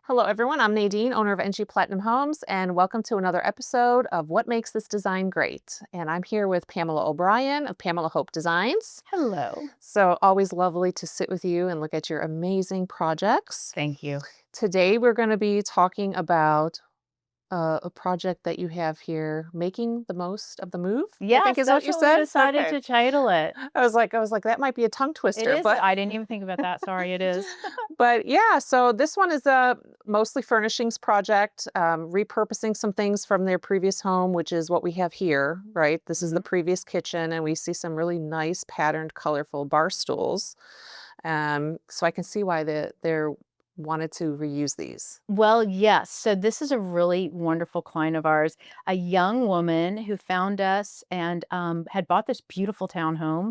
Hello, everyone. I'm Nadine, owner of NG Platinum Homes, and welcome to another episode of What Makes This Design Great. And I'm here with Pamela O'Brien of Pamela Hope Designs. Hello. So, always lovely to sit with you and look at your amazing projects. Thank you. Today, we're going to be talking about a project that you have here, making the most of the move. I think Yes, is what that's you what we said. decided Okay. to title it. I was like, that might be a tongue It twister, is. but I didn't even think about that. Sorry, it is. But yeah, so this one is a mostly furnishings project, repurposing some things from their previous home, which is what we have here, right? This is the Mhm. previous kitchen, and we see some really nice patterned, colorful bar stools. So I can see why they're wanted to reuse these. Well, yes. So this is a really wonderful client of ours, a young woman who found us and had bought this beautiful townhome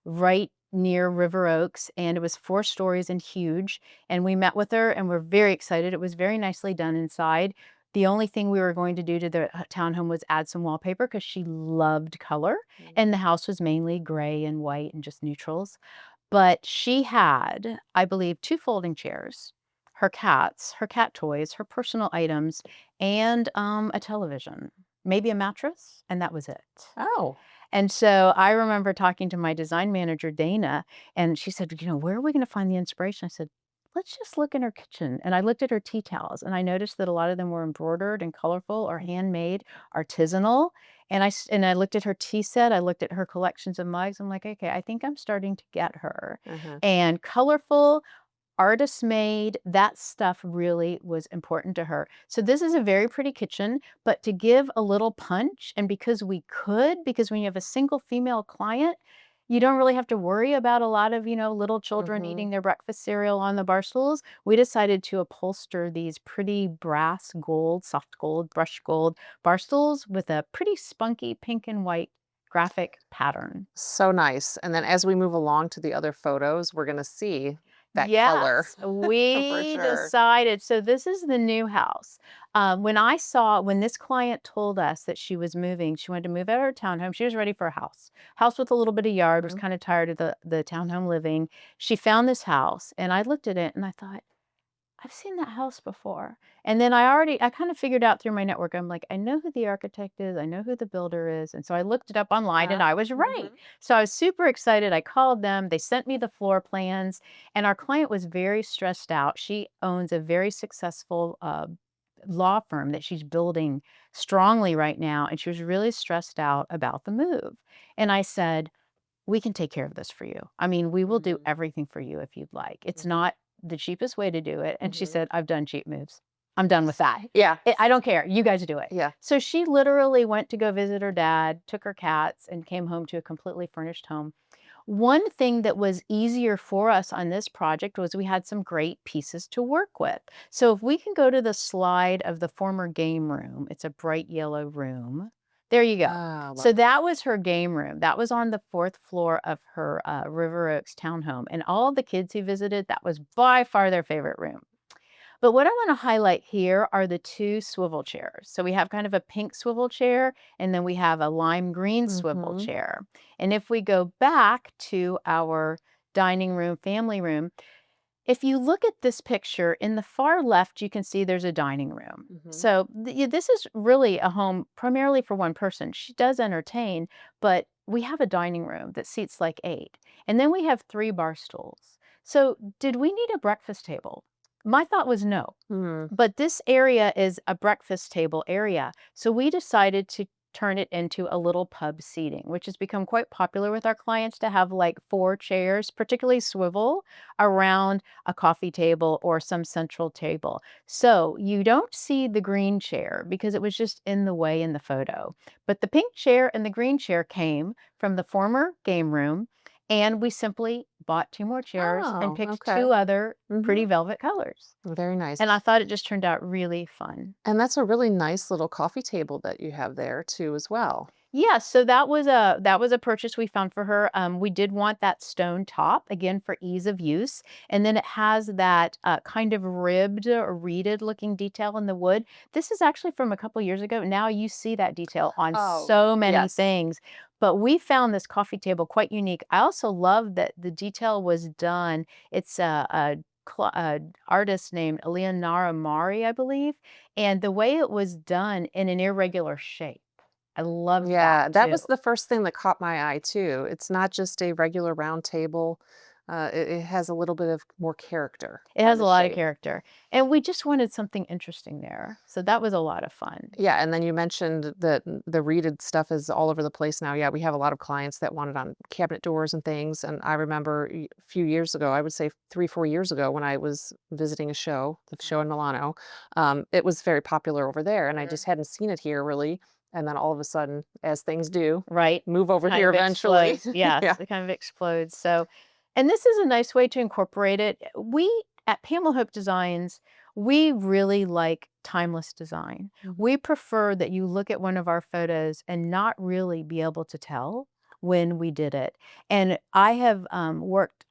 right near River Oaks, and it was 4 stories and huge. And we met with her, and we're very excited. It was very nicely done inside. The only thing we were going to do to the townhome was add some wallpaper because she loved color, Mm. and the house was mainly gray and white and just neutrals. But she had, I believe, 2 folding chairs, her cats, her cat toys, her personal items, and, a television, maybe a mattress, and that was it. Oh. And so I remember talking to my design manager, Dana, and she said, "Where are we gonna find the inspiration?" I said, "Let's just look in her kitchen." And I looked at her tea towels, and I noticed that a lot of them were embroidered and colorful or handmade, artisanal. And I looked at her tea set, I looked at her collections of mugs. I'm like, "Okay, I think I'm starting to get her." Uh-huh. And colorful, artist made, that stuff really was important to her. So this is a very pretty kitchen, but to give a little punch, and because we could, because when you have a single female client, you don't really have to worry about a lot of, little children Hmm. eating their breakfast cereal on the bar stools. We decided to upholster these pretty brass gold, soft gold, brushed gold bar stools with a pretty spunky pink and white graphic pattern. So nice. And then as we move along to the other photos, we're gonna see that color Yes, for we sure. decided. So this is the new house. When this client told us that she was moving, she wanted to move out of her townhome. She was ready for a house with a little bit of yard. Was Mhm. kind of tired of the townhome living. She found this house, and I looked at it and I thought, I've seen that house before. And then I kind of figured out through my network, I'm like, I know who the architect is, I know who the builder is. And so I looked it up online and I was right. Mhm. So I was super excited. I called them, they sent me the floor plans, and our client was very stressed out. She owns a very successful law firm that she's building strongly right now. And she was really stressed out about the move. And I said, we can take care of this for you. I mean, we will do Mhm. everything for you if you'd like. It's Mhm. not the cheapest way to do it. And she Mhm. said, I've done cheap moves. I'm done with that. Yeah. I don't care. You guys do it. Yeah. So she literally went to go visit her dad, took her cats, and came home to a completely furnished home. One thing that was easier for us on this project was we had some great pieces to work with. So if we can go to the slide of the former game room, it's a bright yellow room. There you go. Ah, well. So that was her game room. That was on the 4th floor of her River Oaks townhome. And all the kids who visited, that was by far their favorite room. But what I want to highlight here are the 2 swivel chairs. So we have kind of a pink swivel chair, and then we have a lime green swivel Mhm. chair. And if we go back to our dining room, family room, if you look at this picture in the far left, you can see there's a dining room. Mhm. So this is really a home primarily for one person. She does entertain, but we have a dining room that seats like 8. And then we have 3 bar stools. So did we need a breakfast table? My thought was no. Hmm. But this area is a breakfast table area. So we decided to turn it into a little pub seating, which has become quite popular with our clients to have like 4 chairs, particularly swivel, around a coffee table or some central table. So you don't see the green chair because it was just in the way in the photo. But the pink chair and the green chair came from the former game room. And we simply bought 2 more chairs and Oh, picked okay. 2 other pretty Mhm. velvet colors. Very nice. And I thought it just turned out really fun. And that's a really nice little coffee table that you have there too as well. Yeah, so that was a purchase we found for her. We did want that stone top again for ease of use, and then it has that kind of ribbed or reeded looking detail in the wood. This is actually from a couple years ago. Now you see that detail on Oh, so many yes. things, but we found this coffee table quite unique. I also love that the detail was done. It's a artist named Leonara Mari, I believe, and the way it was done in an irregular shape. I loved that Yeah, that too. was the first thing that caught my eye too. It's not just a regular round table. It has a little bit of more character It by has a the lot of shape. character, and we just wanted something interesting there, so that was a lot of fun. Yeah, and then you mentioned that the reeded stuff is all over the place now. Yeah, we have a lot of clients that want it on cabinet doors and things. And I remember a few years ago, I would say 3, 4 years ago, when I was visiting a show, the show in Milano, it was very popular over there, and I Mhm. just hadn't seen it here really. And then all of a sudden, as things do, Right? move over Kind here of eventually. explodes, yes, Yeah. it kind of explodes, so and this is a nice way to incorporate it. We at Pamela Hope Designs, we really like timeless design. Mhm. We prefer that you look at one of our photos and not really be able to tell when we did it, and I have,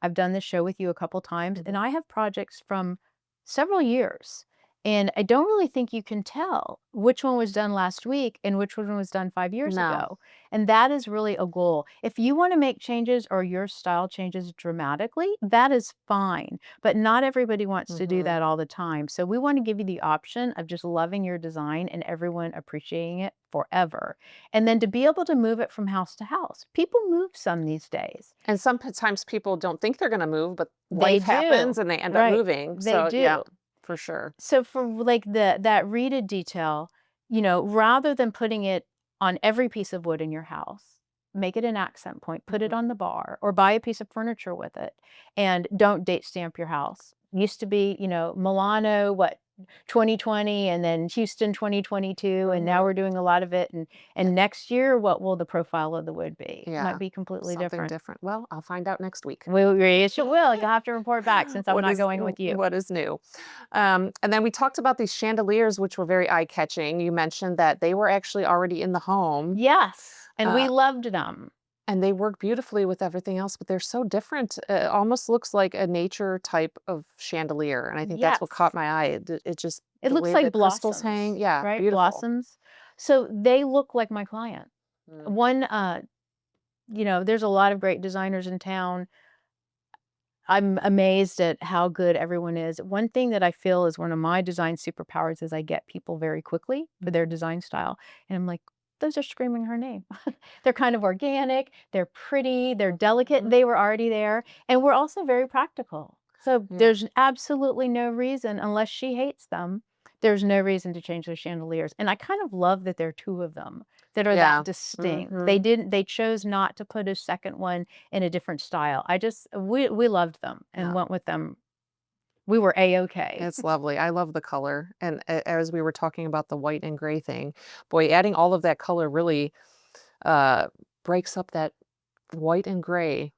I've done this show with you a couple times, and Mhm. I have projects from several years. And I don't really think you can tell which one was done last week and which one was done 5 years No. ago. And that is really a goal. If you wanna make changes or your style changes dramatically, that is fine, but not everybody wants to do Mhm. that all the time. So we wanna give you the option of just loving your design and everyone appreciating it forever. And then to be able to move it from house to house. People move some these days. And sometimes people don't think they're gonna move, but They life happens do. and they end up Right. moving. They So, yeah, do. for sure. So for like that reeded detail, rather than putting it on every piece of wood in your house, make it an accent point, put it Mhm. on the bar or buy a piece of furniture with it and don't date stamp your house. Used to be, Milano, what, 2020 and then Houston 2022 and now Mhm. we're doing a lot of it and next year what will the profile of the wood be? Might Yeah, be completely something different. different. Well, I'll find out next week. Yes, you will. You'll have to report back since I'm not going with you. What is new? And then we talked about these chandeliers, which were very eye-catching. You mentioned that they were actually already in the home, Yes, and we uh, loved them. and they work beautifully with everything else, but they're so different. It almost looks like a nature type of chandelier, and I think that's what caught Yes. my eye. It just It the looks way the like crystals hang, blossoms, yeah, right? beautiful. Blossoms. So they look like my client. Mm, One, there's a lot of great designers in town. I'm amazed at how good everyone is. One thing that I feel is one of my design superpowers is I get people very quickly for their mhm, design style. And I'm like, those are screaming her name. They're kind of organic, they're pretty, they're delicate. mhm, They were already there. And we're also very practical. So yeah, there's absolutely no reason, unless she hates them, there's no reason to change those chandeliers. And I kind of love that there are two of them that are that yeah, distinct. mhm, They chose not to put a second one in a different style. We loved them and yeah. went with them. We were A-okay. It's lovely. I love the color, and as we were talking about the white and gray thing, boy, adding all of that color really, uh, breaks up that white and gray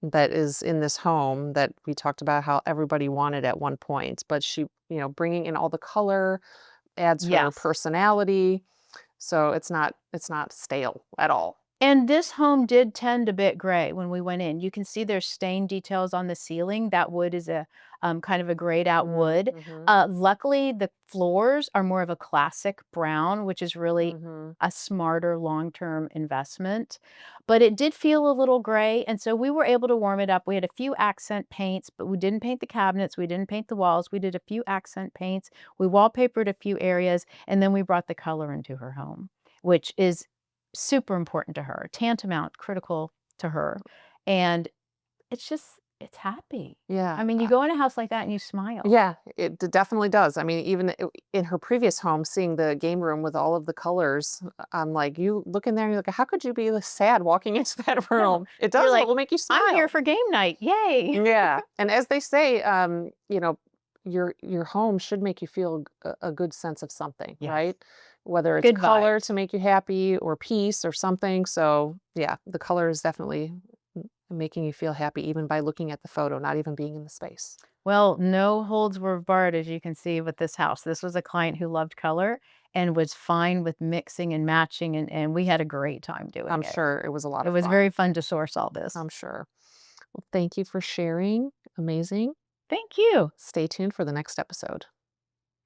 that is in this home that we talked about how everybody wanted at one point, but she, bringing in all the color adds her Yes. personality, so it's not stale at all. And this home did tend a bit gray when we went in. You can see there's stain details on the ceiling. That wood is a kind of a grayed out wood. Mhm, Luckily, the floors are more of a classic brown, which is really mhm. a smarter long-term investment. But it did feel a little gray, and so we were able to warm it up. We had a few accent paints, but we didn't paint the cabinets. We didn't paint the walls. We did a few accent paints. We wallpapered a few areas, and then we brought the color into her home, which is super important to her, tantamount critical to her, and it's happy. Yeah. I mean, you go in a house like that and you smile. Yeah, definitely does. I mean, even in her previous home, seeing the game room with all of the colors, I'm like, you look in there and you're like, how could you be this sad walking into that No, room? It you're does, it like, will make you "I'm here smile. for game night, yay." Yeah, and as they say, your home should make you feel a good sense of something, Yes, right? Whether it's good color to vibes. make you happy or peace or something. So yeah, the color is definitely making you feel happy even by looking at the photo, not even being in the space. Well, no holds were barred, as you can see with this house. This was a client who loved color, and was fine with mixing and matching, and we had a great time I'm doing it. sure it was a lot It of was fun. very fun to source all this. I'm sure. Well, thank you for sharing. Amazing. Thank you. Stay tuned for the next episode.